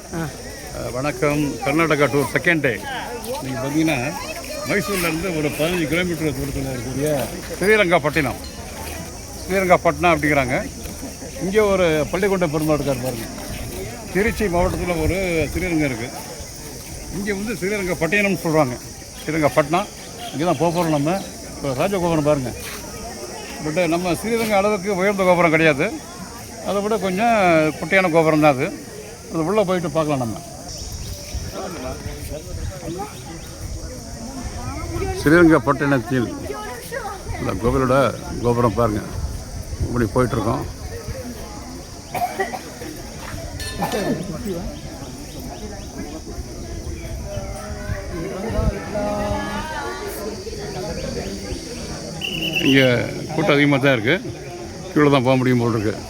வணக்கம். Karnataka tour second day. நீங்கள் பார்த்தீங்கன்னா மைசூர்லேருந்து ஒரு 15 கிலோமீட்டர் தூரத்தில் இருக்கக்கூடிய ஸ்ரீரங்கப்பட்டினம் அப்படிங்கிறாங்க. இங்கே ஒரு பள்ளிக்கொண்ட பெருமாள் இருக்கார் பாருங்கள். திருச்சி மாவட்டத்தில் ஒரு ஸ்ரீரங்கம் இருக்குது. இங்கே வந்து ஸ்ரீரங்கப்பட்டினம்னு சொல்கிறாங்க. ஸ்ரீரங்கப்பட்டினம் இங்கே தான் போகிறோம். நம்ம இப்போ ராஜகோபுரம் பாருங்கள். பட் நம்ம ஸ்ரீரங்கம் அளவுக்கு உயர்ந்த கோபுரம் கிடையாது. அதை விட கொஞ்சம் குட்டியான கோபுரம் தான் அது. உள்ளே போயிட்டு பார்க்கலாம். நம்ம ஸ்ரீரங்கப்பட்டினத்தில் இந்த கோவிலோட கோபுரம் பாருங்கள். இப்படி போயிட்டுருக்கோம். இங்கே கூட்டம் அதிகமாக தான் இருக்குது. கீழே தான் போக முடியும் போல் இருக்குது.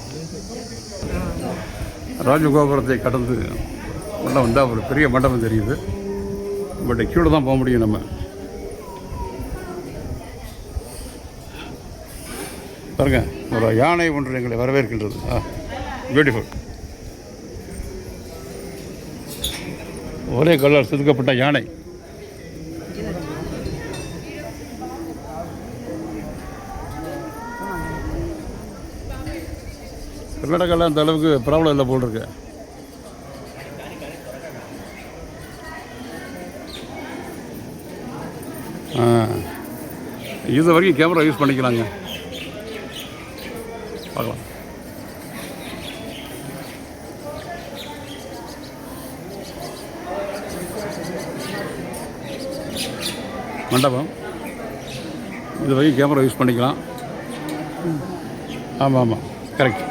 ராஜகோபுரத்தை கடந்து உள்ளே வந்தால் ஒரு பெரிய மண்டபம் தெரியுது. பட் கீழே தான் போக முடியும். நம்ம பாருங்க, ஒரு யானை ஒன்று எங்களை வரவேற்கின்றது. பியூட்டிஃபுல். ஒரே கலர் செதுக்கப்பட்ட யானை. கர்நாடகாவில் அந்த அளவுக்கு ப்ராப்ளம் இல்லை போல் இருக்கு. இது வரைக்கும் கேமரா யூஸ் பண்ணிக்கலாங்க. பார்க்கலாம். மண்டபம் இது வரைக்கும் கேமரா யூஸ் பண்ணிக்கலாம். ஆமாம், கரெக்ட்.